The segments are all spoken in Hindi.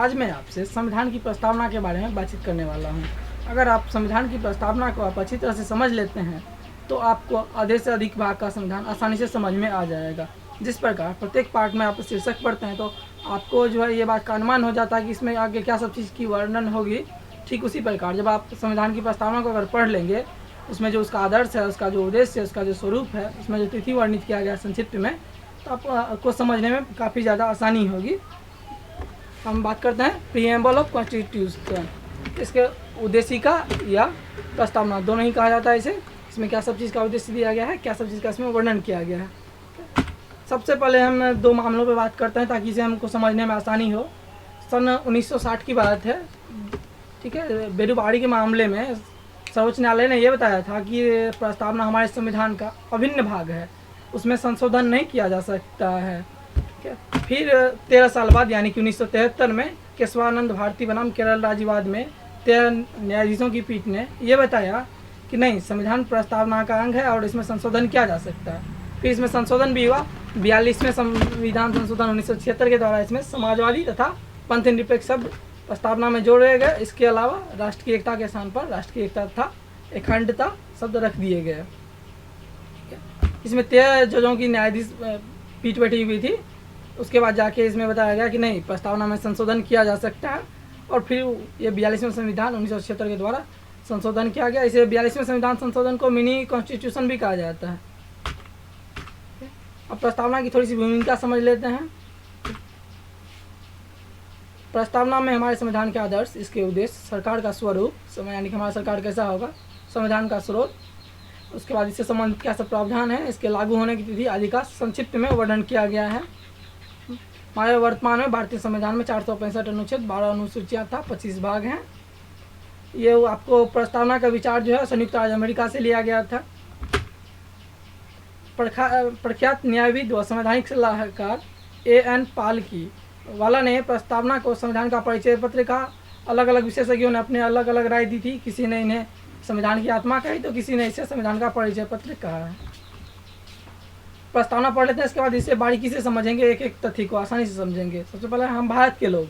आज मैं आपसे संविधान की प्रस्तावना के बारे में बातचीत करने वाला हूं। अगर आप संविधान की प्रस्तावना को आप अच्छी तरह से समझ लेते हैं तो आपको आधे से अधिक भाग का संविधान आसानी से समझ में आ जाएगा। जिस प्रकार प्रत्येक पार्ट में आप शीर्षक पढ़ते हैं तो आपको जो है ये बात का अनुमान हो जाता है कि इसमें आगे क्या सब चीज़ की वर्णन होगी। ठीक उसी प्रकार जब आप संविधान की प्रस्तावना को अगर पढ़ लेंगे, उसमें जो उसका आदर्श है, उसका जो उद्देश्य है, उसका जो स्वरूप है, उसमें जो तिथि वर्णित किया गया संक्षिप्त में, तो आपको समझने में काफ़ी ज़्यादा आसानी होगी। हम बात करते हैं प्रीएम्बल ऑफ कॉन्स्टिट्यूशन। इसके उद्देशिका या प्रस्तावना दोनों ही कहा जाता है इसे। इसमें क्या सब चीज़ का उद्देश्य दिया गया है, क्या सब चीज़ का इसमें वर्णन किया गया है। सबसे पहले हम दो मामलों पर बात करते हैं ताकि इसे हमको समझने में आसानी हो। सन 1960 की बात है, ठीक है। बेरुबाड़ी के मामले में सर्वोच्च न्यायालय ने यह बताया था कि प्रस्तावना हमारे संविधान का अभिन्न भाग है, उसमें संशोधन नहीं किया जा सकता है। फिर 13 साल बाद यानी कि 1973 में केशवानंद भारती बनाम केरल राज्यवाद में 13 न्यायाधीशों की पीठ ने यह बताया कि नहीं, संविधान प्रस्तावना का अंग है और इसमें संशोधन किया जा सकता है। फिर इसमें संशोधन भी हुआ। 42वें संविधान संशोधन 1976 के द्वारा इसमें समाजवादी तथा पंथ निरपेक्ष शब्द प्रस्तावना में जोड़े गए। इसके अलावा राष्ट्र की एकता के स्थान पर राष्ट्र की एकता तथा अखंडता शब्द रख दिए गए। इसमें 13 जजों की न्यायाधीश पीठ बैठी हुई थी। उसके बाद जाके इसमें बताया गया कि नहीं, प्रस्तावना में संशोधन किया जा सकता है। और फिर ये 42वें संविधान 1976 के द्वारा संशोधन किया गया। इसे 42वें संविधान संशोधन को मिनी कॉन्स्टिट्यूशन भी कहा जाता है। अब प्रस्तावना की थोड़ी सी भूमिका समझ लेते हैं। प्रस्तावना में हमारे संविधान के आदर्श, इसके उद्देश्य, सरकार का स्वरूप, यानी कि हमारा सरकार कैसा होगा, संविधान का स्रोत, उसके बाद इससे संबंधित क्या सब प्रावधान है, इसके लागू होने की तिथि आदि का संक्षिप्त में वर्णन किया गया है। हमारे वर्तमान में भारतीय संविधान में 465 अनुच्छेद, 12 अनुसूचियाँ था, 25 भाग हैं। ये आपको प्रस्तावना का विचार जो है संयुक्त राज्य अमेरिका से लिया गया था। प्रख्यात न्यायविद व संवैधानिक सलाहकार A.N. पालकी वाला ने प्रस्तावना को संविधान का परिचय पत्र कहा। अलग अलग विशेषज्ञों ने अपने अलग अलग राय दी थी। किसी ने इन्हें संविधान की आत्मा कही तो किसी ने इसे संविधान का परिचय पत्र कहा है। प्रस्तावना पढ़ लेते हैं, इसके बाद इसे बारीकी से समझेंगे, एक एक तथ्य को आसानी से समझेंगे। सबसे पहले हम भारत के लोग,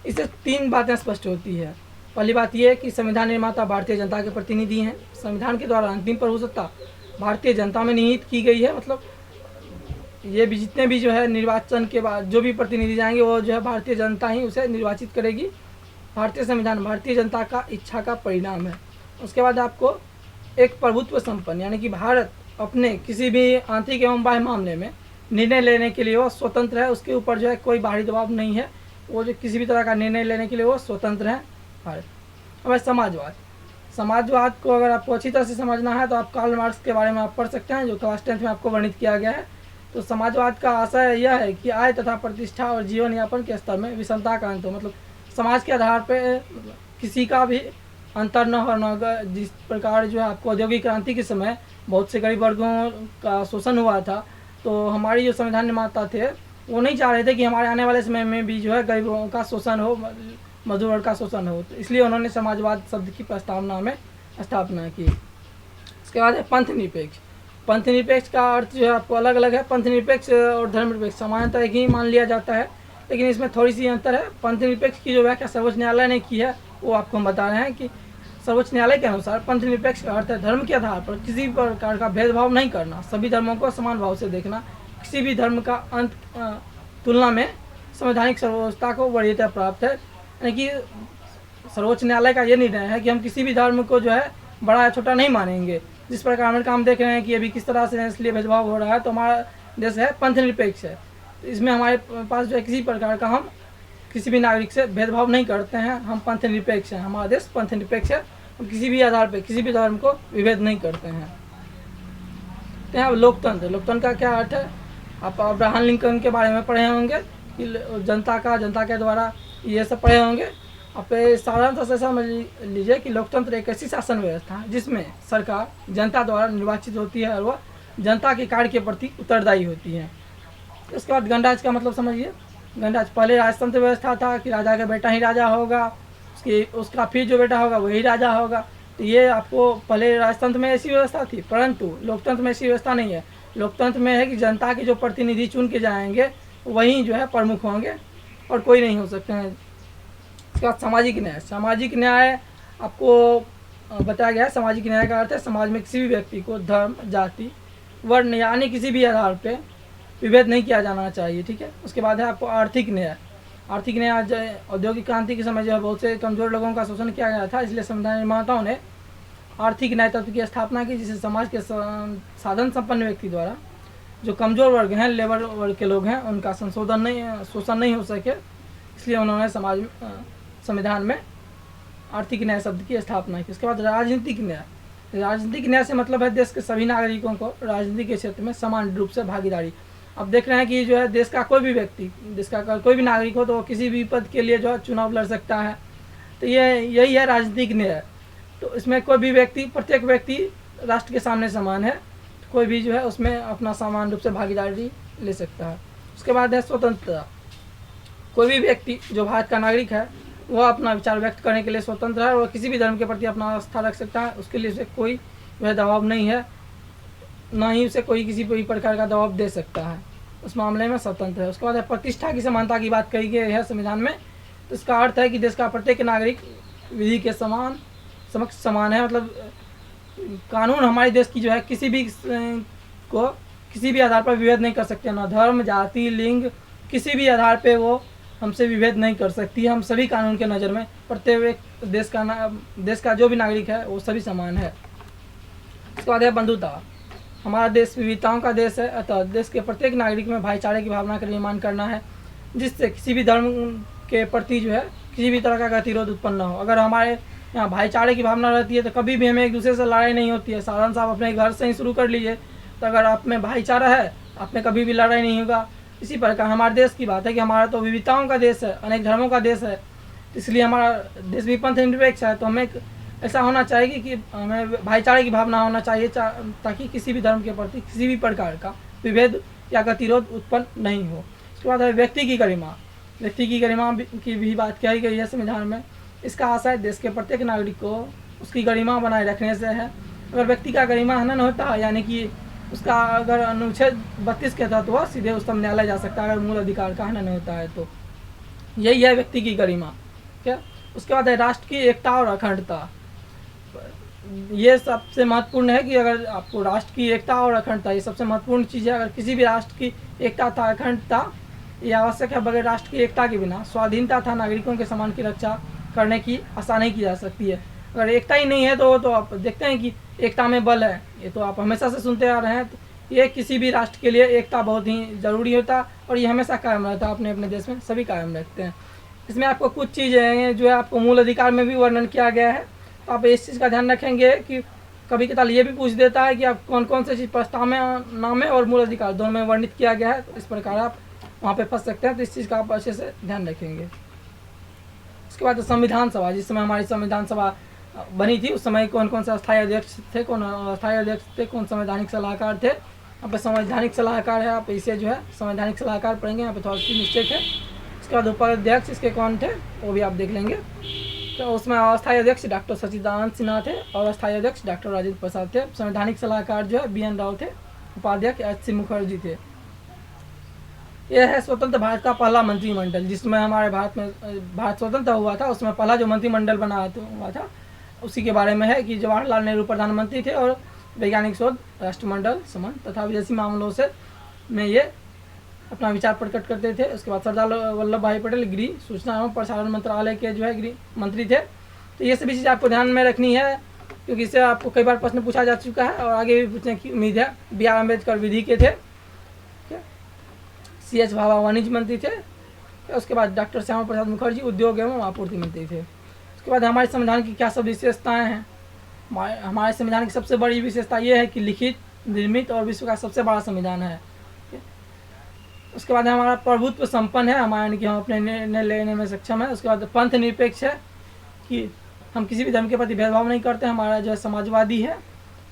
इससे 3 बातें स्पष्ट होती है। पहली बात यह है कि संविधान निर्माता भारतीय जनता के प्रतिनिधि हैं। संविधान के द्वारा अंतिम प्रभुसत्ता भारतीय जनता में निहित की गई है। मतलब ये भी जितने भी जो है निर्वाचन के बाद जो भी प्रतिनिधि जाएंगे वो जो है भारतीय जनता ही उसे निर्वाचित करेगी। भारतीय संविधान भारतीय जनता का इच्छा का परिणाम है। उसके बाद आपको एक प्रभुत्व संपन्न, यानी कि भारत अपने किसी भी आंतरिक एवं बाह्य मामले में निर्णय लेने के लिए वो स्वतंत्र है। उसके ऊपर जो है कोई बाहरी दबाव नहीं है। वो जो किसी भी तरह का निर्णय लेने के लिए वो स्वतंत्र है भारत। अब समाजवाद को अगर आपको अच्छी तरह से समझना है तो आप कार्ल मार्क्स के बारे में आप पढ़ सकते हैं, जो क्लास 10th में आपको वर्णित किया गया है। तो समाजवाद का आशय यह है कि आय तथा प्रतिष्ठा और जीवन यापन के स्तर में विषमता का अंत हो। मतलब समाज के आधार पर किसी का भी अंतर न होना। जिस प्रकार जो है आपको औद्योगिक क्रांति के समय बहुत से गरीब वर्गों का शोषण हुआ था, तो हमारी जो संविधान निर्माता थे वो नहीं चाह रहे थे कि हमारे आने वाले समय में भी जो है गरीबों का शोषण हो, मजदूर वर्ग का शोषण हो। तो इसलिए उन्होंने समाजवाद शब्द की प्रस्तावना में स्थापना की। इसके बाद है पंथ निरपेक्ष। पंथ निरपेक्ष का अर्थ जो है आपको अलग अलग है। पंथ निरपेक्ष और धर्म निरपेक्ष सामान्यतः एक ही मान लिया जाता है, लेकिन इसमें थोड़ी सी अंतर है। पंथ निरपेक्ष की जो व्याख्या सर्वोच्च न्यायालय ने की है वो आपको हम बता रहे हैं कि सर्वोच्च न्यायालय के अनुसार पंथ निरपेक्ष का अर्थ है धर्म के आधार पर किसी प्रकार का भेदभाव नहीं करना, सभी धर्मों को समान भाव से देखना, किसी भी धर्म का तुलना में संवैधानिक सर्वोच्चता को वरीयता प्राप्त है। यानी कि सर्वोच्च न्यायालय का ये निर्णय है कि हम किसी भी धर्म को जो है बड़ा या छोटा नहीं मानेंगे। जिस प्रकार अमेरिका हम देख रहे हैं कि अभी किस तरह से इसलिए भेदभाव हो रहा है, तो हमारा देश है पंथ निरपेक्ष है। तो इसमें हमारे पास जो है किसी प्रकार का हम किसी भी नागरिक से भेदभाव नहीं करते हैं। हम पंथ निरपेक्ष हैं, हमारा देश पंथ निरपेक्ष है। हम किसी भी आधार पर किसी भी धर्म को विभेद नहीं करते हैं। तो यहाँ लोकतंत्र का क्या अर्थ है, आप अब्राहम लिंकन के बारे में पढ़े होंगे कि जनता के द्वारा ये सब पढ़े होंगे। आप साधारणतः से समझ लीजिए कि लोकतंत्र एक ऐसी शासन व्यवस्था है जिसमें सरकार जनता द्वारा निर्वाचित होती है और वह जनता के कार्य के प्रति उत्तरदायी होती है। उसके बाद गणराज्य का मतलब समझिए। गणराज्य पहले राजतंत्र व्यवस्था था कि राजा का बेटा ही राजा होगा, उसका फिर जो बेटा होगा वही राजा होगा। तो ये आपको पहले राजतंत्र में ऐसी व्यवस्था थी, परंतु लोकतंत्र में ऐसी व्यवस्था नहीं है। लोकतंत्र में है कि जनता के जो प्रतिनिधि चुन के जाएंगे वही जो है प्रमुख होंगे और कोई नहीं हो सकते हैं। उसके बाद सामाजिक न्याय। सामाजिक न्याय आपको बताया गया है। सामाजिक न्याय का अर्थ है समाज में किसी भी व्यक्ति को धर्म, जाति, वर्ण या अन्य किसी भी आधार पे विभेद नहीं किया जाना चाहिए, ठीक है। उसके बाद है आपको आर्थिक न्याय। आर्थिक न्याय आज औद्योगिक क्रांति के समय जो है बहुत से कमजोर लोगों का शोषण किया गया था, इसलिए संविधान निर्माताओं ने आर्थिक न्याय तत्व की स्थापना की, जिससे समाज के साधन संपन्न व्यक्ति द्वारा जो कमजोर वर्ग हैं, लेबर वर्ग के लोग हैं, उनका शोषण नहीं हो सके, इसलिए उन्होंने संविधान में आर्थिक न्याय शब्द की स्थापना की। उसके बाद राजनीतिक न्याय। राजनीतिक न्याय से मतलब है देश के सभी नागरिकों को राजनीति के क्षेत्र में समान रूप से भागीदारी। अब देख रहे हैं कि जो है देश का कोई भी व्यक्ति, देश का कोई भी नागरिक हो तो वो किसी भी पद के लिए जो है चुनाव लड़ सकता है, तो यही है राजनीतिक न्याय। तो इसमें कोई भी व्यक्ति, प्रत्येक व्यक्ति राष्ट्र के सामने समान है, तो कोई भी जो है उसमें अपना समान रूप से भागीदारी ले सकता है। उसके बाद है स्वतंत्रता। कोई भी व्यक्ति जो भारत का नागरिक है वह अपना विचार व्यक्त करने के लिए स्वतंत्र है और किसी भी धर्म के प्रति अपना आस्था रख सकता है, उसके लिए उसे कोई वह दबाव नहीं है, ना ही उसे कोई किसी भी प्रकार का दबाव दे सकता है, उस मामले में स्वतंत्र है। उसके बाद प्रतिष्ठा की समानता की बात कही गई है संविधान में। तो इसका अर्थ है कि देश का प्रत्येक नागरिक विधि के समक्ष समान है। मतलब कानून हमारे देश की जो है किसी भी आधार पर विभेद नहीं कर सकते, ना धर्म, जाति, लिंग, किसी भी आधार पे वो हमसे विभेद नहीं कर सकती है। हम सभी कानून के नज़र में प्रत्येक देश का जो भी नागरिक है वो सभी समान है। उसके बाद है बंधुता। हमारा देश विविधताओं का देश है, अतः देश के प्रत्येक नागरिक में भाईचारे की भावना का निर्माण करना है, जिससे किसी भी धर्म के प्रति जो है किसी भी तरह का गतिरोध उत्पन्न न हो। अगर हमारे यहाँ भाईचारे की भावना रहती है तो कभी भी हमें एक दूसरे से लड़ाई नहीं होती है। साधारण साहब अपने घर से ही शुरू कर लीजिए, तो अगर आप में भाईचारा है आप में कभी भी लड़ाई नहीं होगा। इसी प्रकार हमारे देश की बात है कि हमारा तो विविधताओं का देश है, अनेक धर्मों का देश है, इसलिए हमारा देश भी पंथ निरपेक्ष है। तो हमें ऐसा होना चाहिए कि हमें भाईचारे की भावना होना चाहिए, ताकि किसी भी धर्म के प्रति किसी भी प्रकार का विभेद या गतिरोध उत्पन्न नहीं हो। उसके बाद है व्यक्ति की गरिमा। व्यक्ति की गरिमा की भी बात कही गई है संविधान में। इसका आशय देश के प्रत्येक नागरिक को उसकी गरिमा बनाए रखने से है। अगर व्यक्ति का गरिमा हनन होता है, यानी कि उसका अगर अनुच्छेद 32 के तहत हुआ सीधे उस तक न्यायालय जा सकता है अगर मूल अधिकार का हनन होता है, तो यही है व्यक्ति की गरिमा। क्या उसके बाद है राष्ट्र की एकता और अखंडता। ये सबसे महत्वपूर्ण है कि अगर आपको राष्ट्र की एकता और अखंडता, ये सबसे महत्वपूर्ण चीज़ है। अगर किसी भी राष्ट्र की एकता तथा अखंडता ये आवश्यक है। बगैर राष्ट्र की एकता के बिना स्वाधीनता तथा नागरिकों के सम्मान की रक्षा करने की आशा नहीं की जा सकती है। अगर एकता ही नहीं है तो आप देखते हैं कि एकता में बल है, ये तो आप हमेशा से सुनते आ रहे हैं। तो ये किसी भी राष्ट्र के लिए एकता बहुत ही ज़रूरी होता है और ये हमेशा कायम रहता है। अपने अपने देश में सभी कायम रखते हैं। इसमें आपको कुछ चीज़ें जो है आपको मूल अधिकार में भी वर्णन किया गया है, तो आप इस चीज़ का ध्यान रखेंगे कि कभी कतार ये भी पूछ देता है कि आप कौन कौन सी चीज़ प्रस्ताव में नाम है और मूल अधिकार दोनों में वर्णित किया गया है, तो इस प्रकार आप वहाँ पे फंस सकते हैं। तो इस चीज़ का आप अच्छे से ध्यान रखेंगे। उसके बाद संविधान सभा, जिस समय हमारी संविधान सभा बनी थी उस समय कौन कौन से अस्थायी अध्यक्ष थे, कौन अस्थायी अध्यक्ष थे, कौन संवैधानिक सलाहकार थे। यहाँ पे संवैधानिक सलाहकार है, आप इसे जो है संवैधानिक सलाहकार पढ़ेंगे, यहाँ पे थोड़ा सी मिस्टेक है। उसके बाद उपाध्यक्ष इसके कौन थे वो भी आप देख लेंगे। तो उसमें अस्थायी अध्यक्ष डॉक्टर सच्चिदानंद सिन्हा थे और अस्थायी अध्यक्ष डॉक्टर राजेंद्र प्रसाद थे। संवैधानिक सलाहकार जो है BN राव थे, उपाध्यक्ष HC मुखर्जी थे। यह है स्वतंत्र भारत का पहला मंत्रिमंडल, जिसमें हमारे भारत स्वतंत्र हुआ था उसमें पहला जो मंत्रिमंडल बना हुआ था उसी के बारे में है कि जवाहरलाल नेहरू प्रधानमंत्री थे और वैज्ञानिक शोध, राष्ट्रमंडल संबंध तथा विदेशी मामलों से में ये अपना विचार प्रकट करते थे। उसके बाद सरदार वल्लभ भाई पटेल गृह, सूचना एवं प्रसारण मंत्रालय के जो है गृह मंत्री थे। तो ये सभी चीज़ आपको ध्यान में रखनी है, क्योंकि इससे आपको कई बार प्रश्न पूछा जा चुका है और आगे भी पूछने की उम्मीद है। BR अम्बेडकर विधि के थे। CH भाभा वाणिज्य मंत्री थे। उसके बाद डॉक्टर श्यामा प्रसाद मुखर्जी उद्योग एवं आपूर्ति मंत्री थे। उसके बाद हमारे संविधान की क्या सब विशेषताएं हैं। हमारे संविधान की सबसे बड़ी विशेषता ये है कि लिखित, निर्मित और विश्व का सबसे बड़ा संविधान है। उसके बाद हमारा प्रभुत्व संपन्न है, हमारा यानी कि हम अपने निर्णय लेने में सक्षम है। उसके बाद पंथ निरपेक्ष है कि हम किसी भी धर्म के प्रति भेदभाव नहीं करते, हमारा जो है समाजवादी है।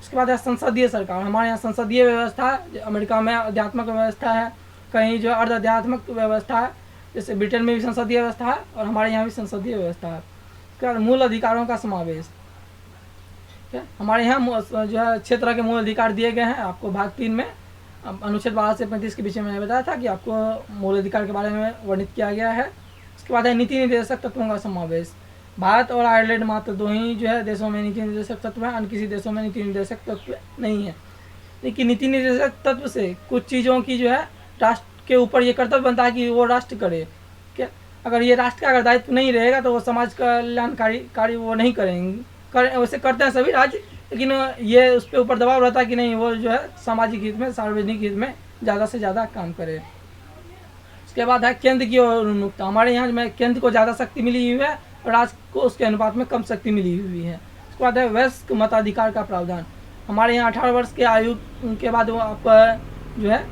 उसके बाद है संसदीय सरकार। हमारे यहाँ संसदीय व्यवस्था है, अमेरिका में आध्यात्मिक व्यवस्था है, कहीं जो अर्ध आध्यात्मिक व्यवस्था है, जैसे ब्रिटेन में भी संसदीय व्यवस्था है और हमारे यहाँ भी संसदीय व्यवस्था है। उसके बाद मूल अधिकारों का समावेश। हमारे यहाँ जो है 6 तरह के मूल अधिकार दिए गए हैं। आपको भाग 3 में अनुच्छेद 12 से 35 के बीच में मैंने बताया था कि आपको मूल अधिकार के बारे में वर्णित किया गया है। उसके बाद है नीति निर्देशक तत्वों का समावेश। भारत और आयरलैंड मात्र 2 ही जो है देशों में नीति निर्देशक तत्व है, अन्य किसी देशों में नीति निर्देशक तत्व नहीं है। लेकिन नीति निर्देशक तत्व से कुछ चीज़ों की जो है राष्ट्र के ऊपर ये कर्तव्य बनता है कि वो राष्ट्र करे। क्या अगर ये राष्ट्र का अगर दायित्व नहीं रहेगा तो वो समाज कल्याणकारी कार्य वो नहीं करेंगे। वैसे करते हैं सभी राज्य, लेकिन ये उस पर ऊपर दबाव रहता है कि नहीं वो जो है सामाजिक हित में, सार्वजनिक हित में ज़्यादा से ज़्यादा काम करे। उसके बाद है केंद्र की ओर उन्मुखता। हमारे यहाँ में केंद्र को ज़्यादा शक्ति मिली हुई है और राज्य को उसके अनुपात में कम शक्ति मिली हुई है। उसके बाद है वयस्क मताधिकार का प्रावधान। हमारे यहाँ 18 वर्ष के आयु के बाद वो आप जो है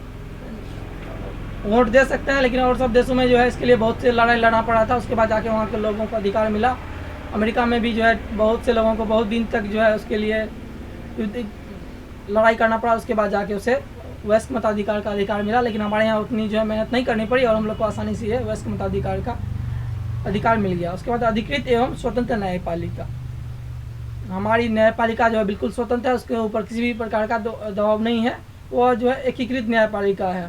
वोट दे सकते हैं, लेकिन और सब देशों में जो है इसके लिए बहुत से लड़ाई लड़ना पड़ा था। उसके बाद जाके वहाँ के लोगों को अधिकार मिला। अमेरिका में भी जो है बहुत से लोगों को बहुत दिन तक जो है उसके लिए लड़ाई करना पड़ा। उसके बाद जाके उसे वयस्क मताधिकार का अधिकार मिला, लेकिन हमारे यहाँ उतनी जो है मेहनत नहीं करनी पड़ी और हम लोग को आसानी से वयस्क मताधिकार का अधिकार मिल गया। उसके बाद अधिकृत एवं स्वतंत्र न्यायपालिका। हमारी न्यायपालिका जो है बिल्कुल स्वतंत्र है, उसके ऊपर किसी भी प्रकार का दबाव नहीं है, वो जो है एकीकृत न्यायपालिका है।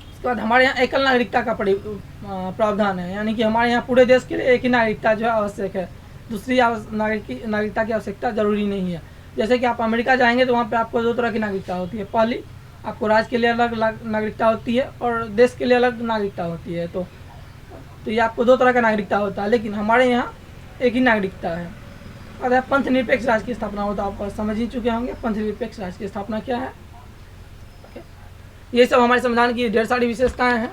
उसके बाद हमारे यहाँ एकल नागरिकता का प्रावधान है, यानी कि हमारे यहाँ पूरे देश के लिए एक ही नागरिकता जो है आवश्यक है, दूसरी नागरिकता की आवश्यकता जरूरी नहीं है। जैसे कि आप अमेरिका जाएंगे तो वहाँ पे आपको 2 तरह की नागरिकता होती है। पहली आपको राज्य के लिए अलग नागरिकता होती है और देश के लिए अलग नागरिकता होती है। तो ये आपको 2 तरह का नागरिकता होता है, लेकिन हमारे यहाँ एक ही नागरिकता है। अगर पंथ निरपेक्ष राज्य की स्थापना हो तो आप समझ ही चुके होंगे पंथ निरपेक्ष राज्य की स्थापना क्या है। ये सब हमारे संविधान की ढेर सारी विशेषताएं हैं।